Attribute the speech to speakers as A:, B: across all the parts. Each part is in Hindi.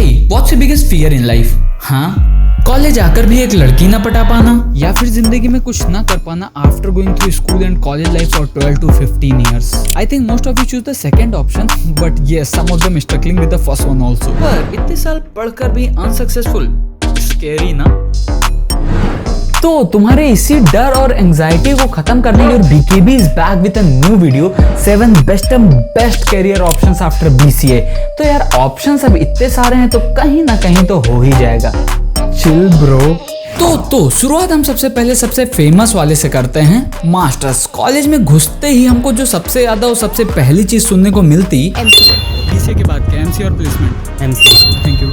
A: Hey, what's your biggest fear in life? हाँ, कॉलेज आकर भी एक लड़की ना पटा पाना, या फिर जिंदगी में कुछ ना कर पाना after going through school and college life for 12 to 15 years. I think most of you choose the second option, but yes, some of them struggling with the first one also. पर इतने साल पढ़कर भी अनसक्सेसफुल, स्कैरी ना? तो तुम्हारे इसी डर और एंजाइटी को खत्म करने के लिए BKB is back with a new video 7 best career options after BCA. तो यार ऑप्शंस अब इतने सारे हैं तो कहीं ना कहीं तो हो ही जाएगा. Chill bro. तो शुरुआत हम सबसे पहले सबसे फेमस वाले से करते हैं, मास्टर्स. कॉलेज में घुसते ही हमको जो सबसे ज्यादा और सबसे पहली चीज सुनने को मिलती, MCA. BCA के बाद क्या? MCA और placement. MCA. Thank you.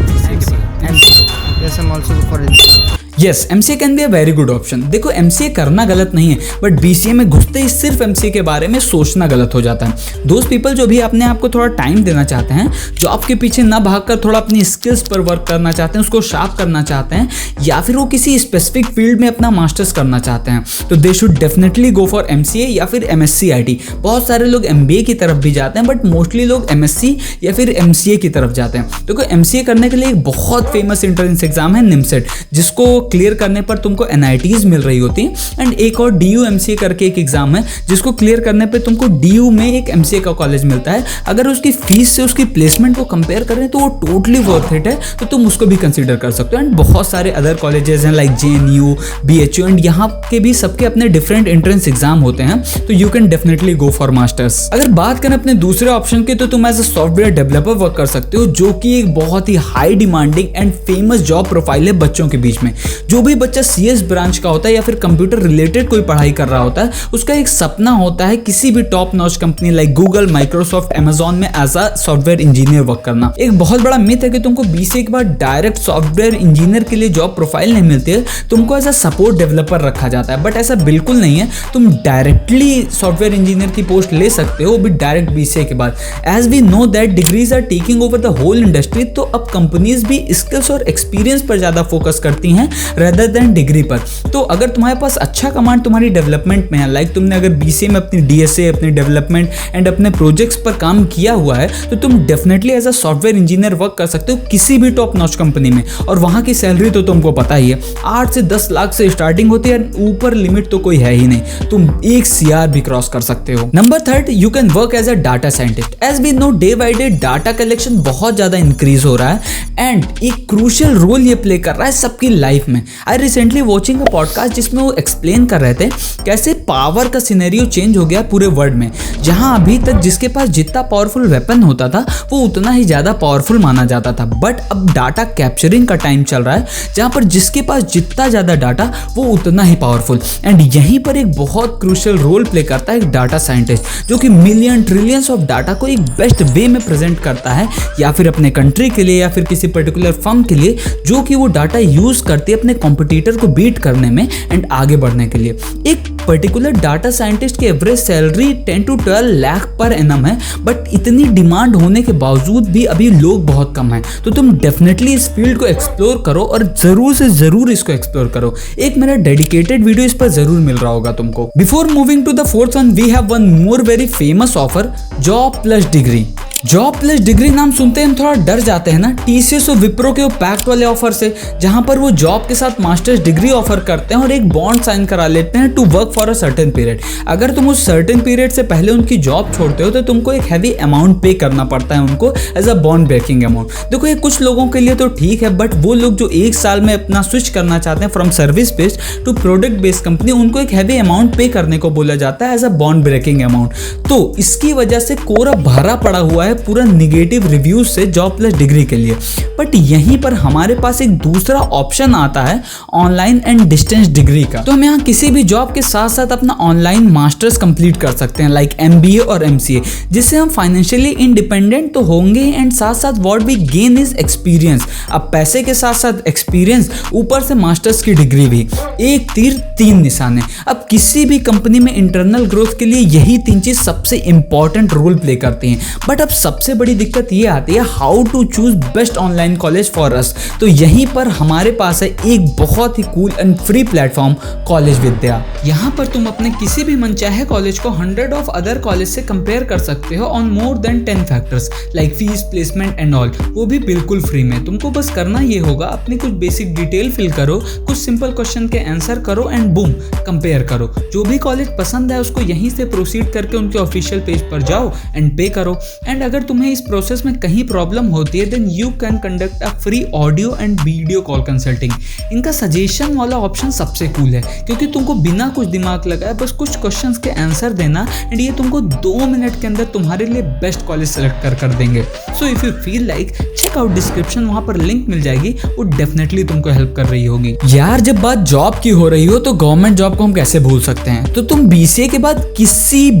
A: BCA के बाद MCA. Yes, I'm also for MCA. Yes, MCA can be a very good option. देखो MCA करना गलत नहीं है, बट BCA में घुसते ही सिर्फ MCA के बारे में सोचना गलत हो जाता है. दोस्त पीपल जो भी अपने आप को थोड़ा टाइम देना चाहते हैं, जो आपके पीछे ना भागकर थोड़ा अपनी स्किल्स पर वर्क करना चाहते हैं, उसको शार्प करना चाहते हैं, या फिर वो किसी स्पेसिफिक फील्ड में अपना मास्टर्स करना चाहते हैं, तो they should definitely go for MCA या फिर MSc IT. बहुत सारे लोग MBA की तरफ भी जाते हैं, बट मोस्टली लोग MSc या फिर MCA की तरफ जाते हैं. देखो MCA करने के लिए एक बहुत फेमस एंट्रेंस एग्जाम है NIMSET, जिसको क्लियर करने पर तुमको NITs मिल रही होती है. एंड एक और DU MCA करके एक एग्जाम है, जिसको क्लियर करने पे तुमको DU में एक MCA का कॉलेज मिलता है. अगर उसकी फीस से उसकी प्लेसमेंट को कंपेयर करें तो वो टोटली वर्थ इट है, तो तुम उसको भी कंसीडर कर सकते हो. एंड बहुत सारे अदर कॉलेजेस हैं लाइक JNU, BHU, एंड यहाँ के भी सबके अपने डिफरेंट एंट्रेंस एग्जाम होते हैं, तो you can definitely go for masters. अगर बात करें अपने दूसरे ऑप्शन की, तो तुम as a software developer work कर सकते हो, जो कि एक बहुत ही high demanding and famous job profile है बच्चों के बीच में. जो भी बच्चा CS ब्रांच का होता है या फिर कंप्यूटर रिलेटेड कोई पढ़ाई कर रहा होता है, उसका एक सपना होता है किसी भी top notch company like Google, Microsoft, Amazon में as a software engineer work करना. एक बहुत बड़ा मिथ है कि तुमको BCA के बाद डायरेक्ट सॉफ्टवेयर इंजीनियर के लिए जॉब प्रोफाइल नहीं मिलती है, तुमको एज अ सपोर्ट डेवलपर रखा जाता है. बट ऐसा बिल्कुल नहीं है, तुम डायरेक्टली सॉफ्टवेयर इंजीनियर की पोस्ट ले सकते हो भी डायरेक्ट BCA के बाद. As we know that degrees are taking over the whole industry, तो अब कंपनीज भी स्किल्स और एक्सपीरियंस पर ज्यादा फोकस करती हैं रेदर देन डिग्री पर. तो अगर तुम्हारे पास अच्छा कमांड तुम्हारी डेवलपमेंट में है, लाइक तुमने अगर BCA में अपनी DSA, अपनी डेवलपमेंट एंड अपने प्रोजेक्ट्स पर काम किया हुआ है, तो तुम definitely as a software engineer work कर सकते हो किसी भी टॉप नॉच कंपनी में. और वहां की सैलरी तो तुमको पता ही है, 8 से 10 लाख से स्टार्टिंग होती है, ऊपर लिमिट तो कोई है ही नहीं. तुम 1 CR भी क्रॉस कर सकते हो. Number 3, you can work as a data scientist. As we know, day by day data collection बहुत ज्यादा इंक्रीज हो रहा है एंड एक क्रूशियल रोल ये प्ले कर रहा है सबकी लाइफ में. I recently watching a podcast जिसमें वो एक्सप्लेन कर रहे थे कैसे पावर का सिनेरियो चेंज हो गया पूरे वर्ल्ड में, जहां अभी तक जिसके पास जितना पावरफुल वेपन होता था वो उतना ही ज्यादा पावरफुल माना जाता था. बट अब डाटा कैप्चरिंग का टाइम चल रहा है, जहां पर जिसके पास जितना ज्यादा डाटा वो उतना ही पावरफुल. एंड यहीं पर एक बहुत क्रूशियल रोल प्ले करता है एक डाटा साइंटिस्ट, जो कि मिलियन ट्रिलियंस ऑफ डाटा को एक बेस्ट वे में प्रेजेंट करता है, या फिर अपने कंट्री के लिए या फिर किसी पर्टिकुलर फर्म के लिए, जो कि वो डाटा यूज करती है अपने कॉम्पिटिटर को बीट करने में एंड आगे बढ़ने के लिए. एक पर्टिकुलर डाटा साइंटिस्ट की average salary 10 to 12 lakh per annum है, बट इतनी डिमांड होने के बावजूद भी अभी लोग बहुत कम हैं. तो तुम डेफिनेटली इस फील्ड को एक्सप्लोर करो और जरूर से जरूर इसको एक्सप्लोर करो. एक मेरा डेडिकेटेड वीडियो इस पर जरूर मिल रहा होगा तुमको. Before moving to the fourth one, we have one more very famous offer, job plus degree. Job plus degree नाम सुनते हैं हम थोड़ा डर जाते हैं ना TCS और विप्रो के वो पैक्ट वाले ऑफर से, जहां पर वो जॉब के साथ मास्टर्स डिग्री ऑफर करते हैं और एक बॉन्ड साइन करा लेते हैं to work for a certain period. अगर तुम उस सर्टेन पीरियड से पहले उनकी जॉब छोड़ते हो तो तुमको एक हैवी अमाउंट पे करना पड़ता है उनको as a bond breaking amount. देखो ये कुछ लोगों के लिए तो ठीक है, बट वो लोग जो 1 साल में अपना स्विच करना चाहते हैं from service based to product based company, उनको एक हैवी अमाउंट पे करने को बोला जाता है as a bond breaking amount. तो इसकी वजह से कोरा भरा पड़ा हुआ है पूरा निगेटिव रिव्यूज से जॉब प्लस डिग्री के लिए. बट यहीं पर हमारे पास एक दूसरा ऑप्शन आता है ऑनलाइन एंड डिस्टेंस डिग्री का. तो हम यहाँ किसी भी जॉब के साथ साथ अपना ऑनलाइन मास्टर्स कंप्लीट कर सकते हैं लाइक MBA और MCA, जिससे हम फाइनेंशियली इंडिपेंडेंट तो होंगे एंड साथ साथ what we gain is experience. अब पैसे के साथ साथ एक्सपीरियंस, ऊपर से मास्टर्स की डिग्री भी. एक तीर 3 निशाने. अब किसी भी कंपनी में इंटरनल ग्रोथ के लिए यही 3 चीज सबसे इंपॉर्टेंट रोल प्ले करती हैं. बट अब सबसे बड़ी दिक्कत ये आती है how to choose best online college for us. तो यहीं पर हमारे पास है एक बहुत ही cool and free platform, College Vidya. यहाँ पर तुम अपने किसी भी मनचाहे कॉलेज को 100 ऑफ अदर कॉलेज से कंपेयर कर सकते हो on more than 10 factors like fees, placement and all, वो भी बिल्कुल फ्री में। तुमको बस करना ये होगा, अपनी कुछ बेसिक डिटेल फिल करो, कुछ सिंपल क्वेश्चन के आंसर करो एंड बूम कंपेयर करो। जो भी कॉलेज पसंद है उसको यहीं से प्रोसीड करके उनके ऑफिशियल पेज पर जाओ एंड पे करो। एंड अगर तुम्हें इस प्रोसेस में कहीं प्रॉब्लम होती है then you can conduct a free audio and video call consulting. इनका सजेशन वाला ऑप्शन सबसे कूल है क्योंकि तुमको बिना कुछ दिमाग लगाए बस कुछ क्वेश्चंस के आंसर देना एंड ये तुमको 2 मिनट के अंदर तुम्हारे लिए बेस्ट कॉलेज सेलेक्ट कर देंगे। So if you feel like, check out description, वहां पर लिंक मिल जाएगी, वो डेफिनेटली तुमको हेल्प कर रही होगी। यार जब बात जॉब की हो रही हो तो गवर्नमेंट जॉब को हम कैसे भूल सकते हैं। तो तुम बीसीए के बाद किसी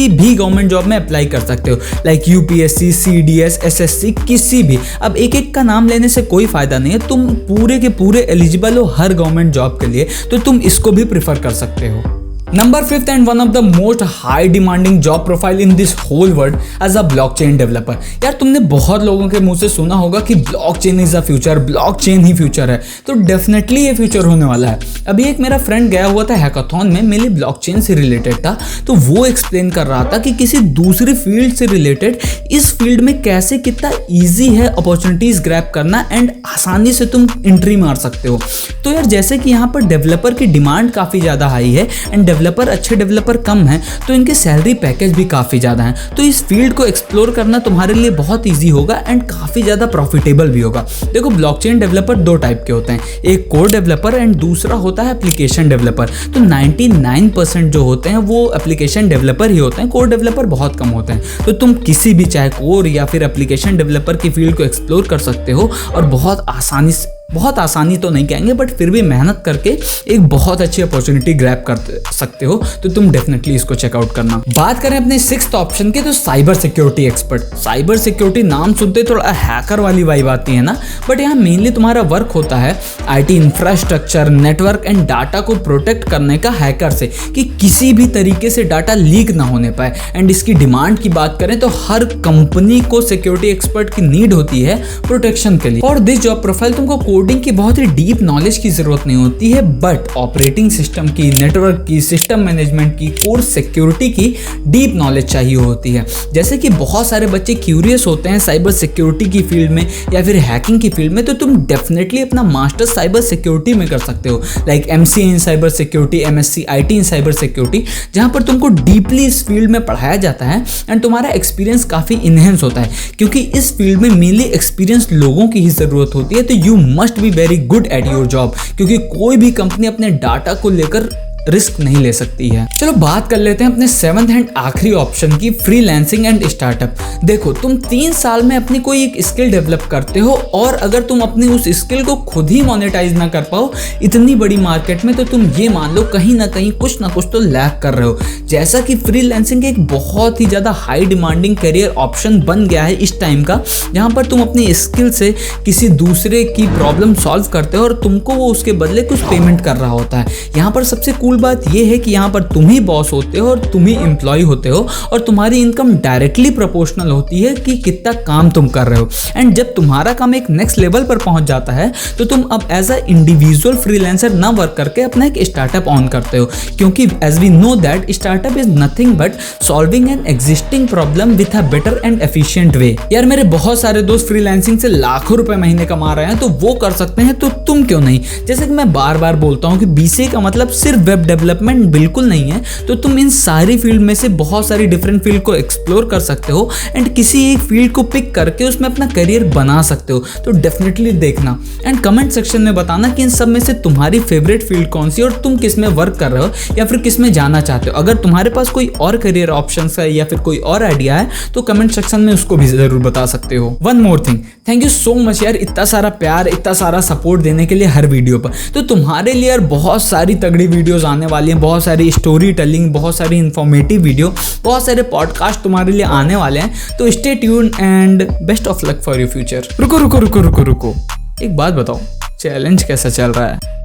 A: भी गवर्नमेंट जॉब में अप्लाई कर सकते हो, लाइक यूपीएससी, सीडीएस, एसएससी, किसी भी। अब एक एक का नाम लेने से कोई फायदा नहीं है, तुम पूरे के पूरे एलिजिबल हो हर गवर्नमेंट जॉब के लिए, तो तुम इसको भी प्रिफर कर सकते हो। Number 5th and one of the most high demanding job profile in this whole world as a blockchain developer। यार तुमने बहुत लोगों के मुंह से सुना होगा कि blockchain is a future, blockchain he future है, तो डेफिनेटली ये फ्यूचर होने वाला है। अभी एक मेरा फ्रेंड गया हुआ था हैकाथॉन में, मेनली ब्लॉकचेन से रिलेटेड था, तो वो एक्सप्लेन कर रहा था कि किसी दूसरी फील्ड से रिलेटेड इस फील्ड में कैसे कितना ईजी है अपॉर्चुनिटीज ग्रैब करना एंड आसानी से तुम एंट्री मार सकते हो। तो यार जैसे कि यहाँ पर डेवलपर की डिमांड काफ़ी ज़्यादा हाई है एंड अच्छे डेवलपर कम हैं, तो इनके सैलरी पैकेज भी काफ़ी ज़्यादा हैं। तो इस फील्ड को एक्सप्लोर करना तुम्हारे लिए बहुत इजी होगा एंड काफ़ी ज़्यादा प्रॉफिटेबल भी होगा। देखो ब्लॉकचेन डेवलपर 2 टाइप के होते हैं, एक कोर डेवलपर एंड दूसरा होता है एप्लीकेशन डेवलपर। तो 99% जो होते हैं वो एप्लीकेशन डेवलपर ही होते हैं, कोर डेवलपर बहुत कम होते हैं। तो तुम किसी भी चाहे कोर या फिर एप्लीकेशन डेवलपर की फील्ड को एक्सप्लोर कर सकते हो और बहुत आसानी तो नहीं कहेंगे बट फिर भी मेहनत करके एक बहुत अच्छी अपॉर्चुनिटी ग्रैब कर सकते हो। तो तुम डेफिनेटली इसको चेकआउट करना। बात करें अपने 6th ऑप्शन की, तो cyber security expert. Cyber security नाम सुनते थोड़ा हैकर वाली वाइब आती है ना, बट यहाँ मेनली तुम्हारा वर्क होता है IT infrastructure, network and data को प्रोटेक्ट करने का हैकर से, कि किसी भी तरीके से डाटा लीक ना होने पाए। एंड इसकी डिमांड की बात करें तो हर कंपनी को सिक्योरिटी एक्सपर्ट की नीड होती है प्रोटेक्शन के लिए। और दिस जॉब प्रोफाइल तुमको कोडिंग की बहुत ही डीप नॉलेज की जरूरत नहीं होती है, बट ऑपरेटिंग सिस्टम की, नेटवर्क की, सिस्टम मैनेजमेंट की, कोर सिक्योरिटी की डीप नॉलेज चाहिए होती है। जैसे कि बहुत सारे बच्चे क्यूरियस होते हैं साइबर सिक्योरिटी की फील्ड में या फिर हैकिंग की फील्ड में, तो तुम डेफिनेटली अपना मास्टर्स साइबर सिक्योरिटी में कर सकते हो, like MCA in cyber security, MSc IT in cyber security, जहां पर तुमको डीपली इस फील्ड में पढ़ाया जाता है एंड तुम्हारा एक्सपीरियंस काफी इनहेंस होता है, क्योंकि इस फील्ड में मेनली एक्सपीरियंस लोगों की ही जरूरत होती है। तो you must be very good at your job, क्योंकि कोई भी कंपनी अपने डाटा को लेकर रिस्क नहीं ले सकती है। चलो बात कर लेते हैं अपने 7th एंड आखिरी ऑप्शन की, फ्रीलांसिंग एंड स्टार्टअप। देखो तुम 3 साल में अपनी कोई एक स्किल डेवलप करते हो और अगर तुम अपनी उस स्किल को खुद ही मोनेटाइज ना कर पाओ इतनी बड़ी मार्केट में, तो तुम ये मान लो कहीं ना कहीं कुछ ना कुछ तो लैक कर रहे हो। जैसा कि फ्रीलांसिंग एक बहुत ही ज्यादा हाई डिमांडिंग करियर ऑप्शन बन गया है इस टाइम का, जहां पर तुम अपनी स्किल से किसी दूसरे की प्रॉब्लम सॉल्व करते हो और तुमको वो उसके बदले कुछ पेमेंट कर रहा होता है। यहाँ पर सबसे कूल बात यह है कि यहाँ पर तुम ही बॉस होते हो और तुम ही एम्प्लॉय होते हो और तुम्हारी इनकम डायरेक्टली प्रोपोर्शनल होती है कि कितना काम तुम कर रहे हो। एंड जब तुम्हारा काम एक नेक्स्ट लेवल पर पहुंच जाता है तो तुम अब एज अ इंडिविजुअल फ्रीलांसर ना वर्क करके अपना एक स्टार्टअप ऑन करते हो, क्योंकि as we know that startup is nothing but solving an existing problem with a better and efficient way. यार मेरे बहुत सारे दोस्त फ्रीलांसिंग से लाखों रुपए महीने कमा रहे हैं, तो वो कर सकते हैं, तो तुम क्यों नहीं। जैसे कि मैं बार बार बोलता हूँ कि बीसीए का मतलब सिर्फ वेब डेवलपमेंट बिल्कुल नहीं है, तो तुम इन सारी फील्ड में से बहुत सारी डिफरेंट फील्ड को एक्सप्लोर कर सकते हो एंड किसी एक फील्ड को पिक करके उसमें अपना करियर बना सकते हो। तो डेफिनेटली देखना एंड कमेंट सेक्शन में बताना कि इन सब में से तुम्हारी फेवरेट फील्ड कौन सी और तुम किस में वर्क कर रहे हो या फिर किस में जाना चाहते हो। अगर तुम्हारे पास कोई और करियर ऑप्शन है या फिर कोई और आइडिया है तो कमेंट सेक्शन में उसको भी जरूर बता सकते हो। One more thing, thank you so much यार, इतना सारा प्यार, इतना सारा सपोर्ट देने के लिए हर वीडियो पर। तो तुम्हारे लिए यार बहुत सारी तगड़ी वीडियोस आने वाली हैं, बहुत सारी स्टोरी टेलिंग, बहुत सारी इंफॉर्मेटिव वीडियो, बहुत सारे पॉडकास्ट तुम्हारे लिए आने वाले हैं। तो stay tune and best of luck for your future. रुको, एक बात बताओ, चैलेंज कैसा चल रहा है?